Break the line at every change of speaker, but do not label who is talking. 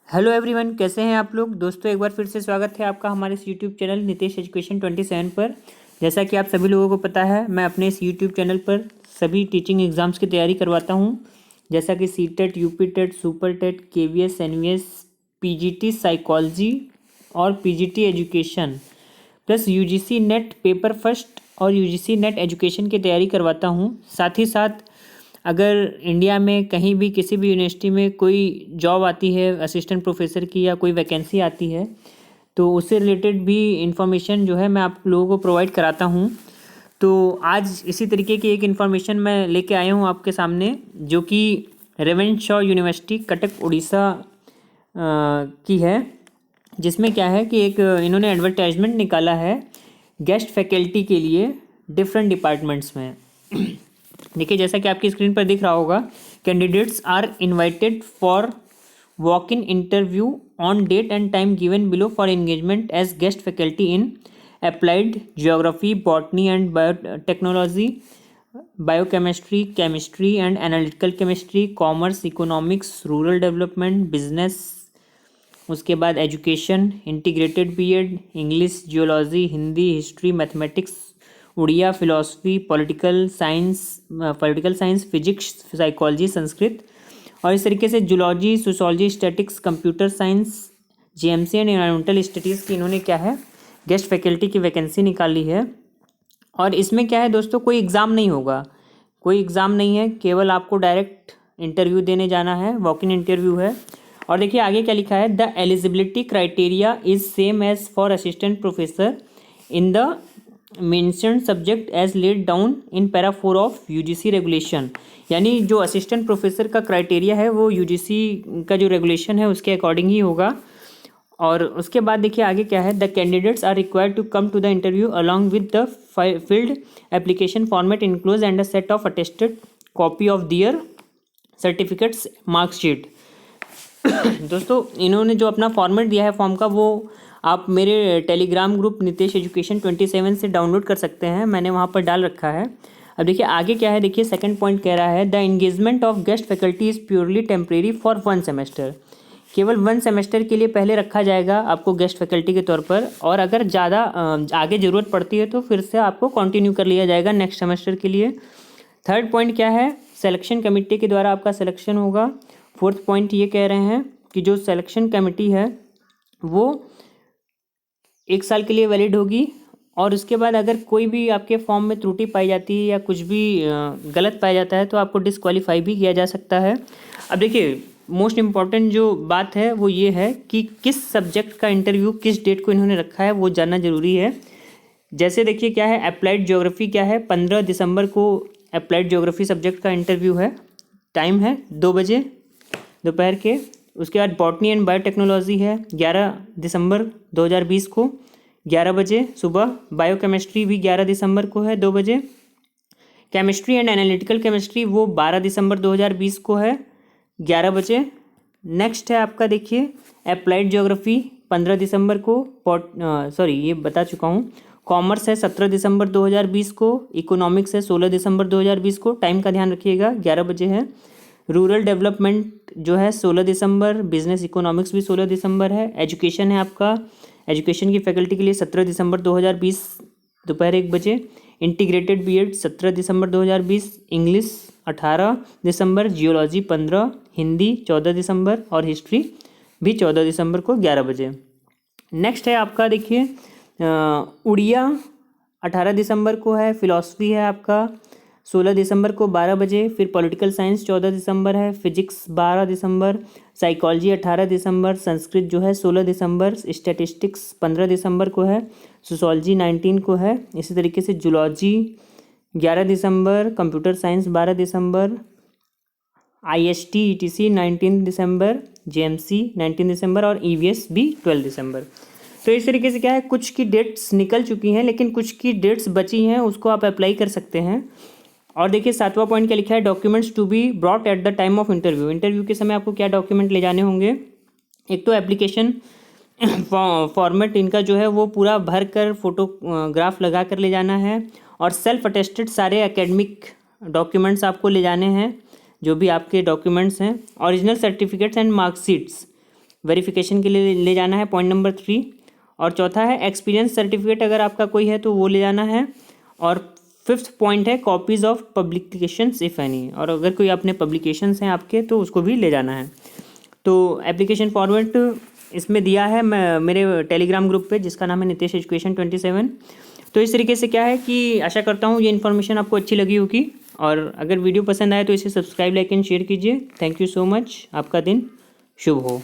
Hello everyone, कैसे हैं आप लोग। दोस्तों, एक बार फिर से स्वागत है आपका हमारे इस यूट्यूब चैनल नितेश एजुकेशन 27 पर। जैसा कि आप सभी लोगों को पता है, मैं अपने इस यूट्यूब चैनल पर सभी टीचिंग एग्ज़ाम्स की तैयारी करवाता हूं, जैसा कि C TET, UP TET, super TET, KVS, NVS, PGT psychology और PGT education, plus UGC NET paper first और यूजीसी नेट एजुकेशन की तैयारी करवाता हूं। साथ ही साथ अगर इंडिया में कहीं भी किसी भी यूनिवर्सिटी में कोई जॉब आती है असिस्टेंट प्रोफेसर की या कोई वैकेंसी आती है, तो उससे रिलेटेड भी इंफॉर्मेशन जो है मैं आप लोगों को प्रोवाइड कराता हूँ। तो आज इसी तरीके की एक इन्फॉर्मेशन मैं लेके आया हूँ आपके सामने, जो कि रेवेंस शॉ यूनिवर्सिटी कटक उड़ीसा की है। जिसमें क्या है कि एक इन्होंने एडवर्टाइजमेंट निकाला है गेस्ट फैकल्टी के लिए डिफरेंट डिपार्टमेंट्स में। देखिए, जैसा कि आपकी स्क्रीन पर दिख रहा होगा, candidates are invited for walk in interview on date and time given below for engagement as guest faculty in applied geography, botany and biotechnology, biochemistry, chemistry and analytical chemistry, commerce, economics, rural development, business, उसके बाद education, integrated BEd, English, geology, Hindi, history, mathematics, Odia, philosophy, political science, physics, psychology, Sanskrit, और इस तरीके से zoology, sociology, statics, computer science, GMC and environmental studies की इन्होंने क्या है गेस्ट फैकल्टी की वैकेंसी निकाली है। और इसमें क्या है दोस्तों, कोई एग्ज़ाम नहीं होगा, कोई एग्ज़ाम नहीं है, केवल आपको डायरेक्ट इंटरव्यू देने जाना है, वॉक इन इंटरव्यू है। और देखिए आगे क्या लिखा है, the eligibility criteria is same as for assistant professor in the mentioned subject as laid down in para 4 of UGC regulation. यानी जो असिस्टेंट प्रोफेसर का क्राइटेरिया है वो यूजीसी का जो रेगुलेशन है उसके अकॉर्डिंग ही होगा। और उसके बाद देखिए आगे क्या है, the candidates are required to come to the interview along with the filled application format enclose and a set of attested copy of their certificates marksheet. दोस्तों, इन्होंने जो अपना फॉर्मेट दिया है फॉर्म का, वो आप मेरे टेलीग्राम ग्रुप नितेश एजुकेशन 27 से डाउनलोड कर सकते हैं, मैंने वहाँ पर डाल रखा है। अब देखिए आगे क्या है, देखिए सेकंड पॉइंट कह रहा है, the engagement of guest faculty is purely temporary for 1 semester. केवल 1 सेमेस्टर के लिए पहले रखा जाएगा आपको गेस्ट फैकल्टी के तौर पर, और अगर ज़्यादा आगे ज़रूरत पड़ती है तो फिर से आपको कंटिन्यू कर लिया जाएगा नेक्स्ट सेमेस्टर के लिए। थर्ड पॉइंट क्या है, सिलेक्शन कमेटी के द्वारा आपका सिलेक्शन होगा। फोर्थ पॉइंट ये कह रहे हैं कि जो सिलेक्शन कमेटी है वो 1 साल के लिए वैलिड होगी, और उसके बाद अगर कोई भी आपके फॉर्म में त्रुटि पाई जाती है या कुछ भी गलत पाया जाता है तो आपको डिस्क्वालीफाई भी किया जा सकता है। अब देखिए, मोस्ट इम्पॉर्टेंट जो बात है वो ये है कि किस सब्जेक्ट का इंटरव्यू किस डेट को इन्होंने रखा है वो जानना ज़रूरी है। जैसे देखिए क्या है, अप्लाइड ज्योग्राफी क्या है, 15 दिसंबर को अप्लाइड ज्योग्राफी सब्जेक्ट का इंटरव्यू है, टाइम है 2 बजे दोपहर के। उसके बाद बॉटनी एंड बायोटेक्नोलॉजी है 11 दिसंबर 2020 को 11 बजे सुबह। बायोकेमिस्ट्री भी 11 दिसंबर को है 2 बजे। केमिस्ट्री एंड एनालिटिकल केमिस्ट्री वो 12 दिसंबर 2020 को है 11 बजे। नेक्स्ट है आपका देखिए अप्लाइड ज्योग्राफी 15 दिसंबर को, ये बता चुका हूँ। कॉमर्स है 17 दिसंबर 2020 को, इकोनॉमिक्स है 16 दिसंबर 2020 को, टाइम का ध्यान रखिएगा 11 बजे है। रूरल डेवलपमेंट जो है 16 दिसंबर, बिजनेस इकोनॉमिक्स भी 16 दिसंबर है। एजुकेशन है आपका, एजुकेशन की फैकल्टी के लिए 17 दिसंबर 2020 दोपहर 1 बजे। इंटीग्रेटेड बीएड 17 दिसंबर 2020, इंग्लिश 18 दिसंबर, जियोलॉजी 15, हिंदी 14 दिसंबर और हिस्ट्री भी 14 दिसंबर को 11 बजे। नेक्स्ट है आपका देखिए उड़िया 18 दिसंबर को है, फिलॉसफी है आपका 16 दिसंबर को 12 बजे, फिर पॉलिटिकल साइंस 14 दिसंबर है, फिजिक्स 12 दिसंबर, साइकोलॉजी 18 दिसंबर, संस्कृत जो है 16 दिसंबर, स्टैटिस्टिक्स 15 दिसंबर को है, सोशोलॉजी 19 को है। इसी तरीके से जूलॉजी 11 दिसंबर, कंप्यूटर साइंस 12 दिसंबर, IST ETC 19 दिसंबर, JMC 19 दिसंबर और EVS भी 12 दिसंबर। तो इस तरीके से क्या है, कुछ की डेट्स निकल चुकी हैं लेकिन कुछ की डेट्स बची हैं, उसको आप अप्लाई कर सकते हैं। और देखिए 7वां पॉइंट क्या लिखा है, documents to be brought at the time of interview. Interview के समय आपको क्या डॉक्यूमेंट ले जाने होंगे, एक तो एप्लीकेशन फॉर्मेट इनका जो है वो पूरा भर कर फोटोग्राफ लगा कर ले जाना है, और सेल्फ अटेस्टेड सारे एकेडमिक डॉक्यूमेंट्स आपको ले जाने हैं, जो भी आपके डॉक्यूमेंट्स हैं, original certificates and marksheets verification के लिए ले जाना है, पॉइंट नंबर 3। और चौथा है एक्सपीरियंस सर्टिफिकेट अगर आपका कोई है तो वो ले जाना है। और 5th पॉइंट है copies of publications if any, और अगर कोई अपने पब्लिकेशंस हैं आपके तो उसको भी ले जाना है। तो एप्लीकेशन फॉर्मेट इसमें दिया है मैं मेरे टेलीग्राम ग्रुप पे, जिसका नाम है नितेश एजुकेशन 27। तो इस तरीके से क्या है कि आशा करता हूँ ये इन्फॉर्मेशन आपको अच्छी लगी होगी, और अगर वीडियो पसंद आए तो इसे सब्सक्राइब, लाइक एंड शेयर कीजिए। Thank you so much. आपका दिन शुभ हो।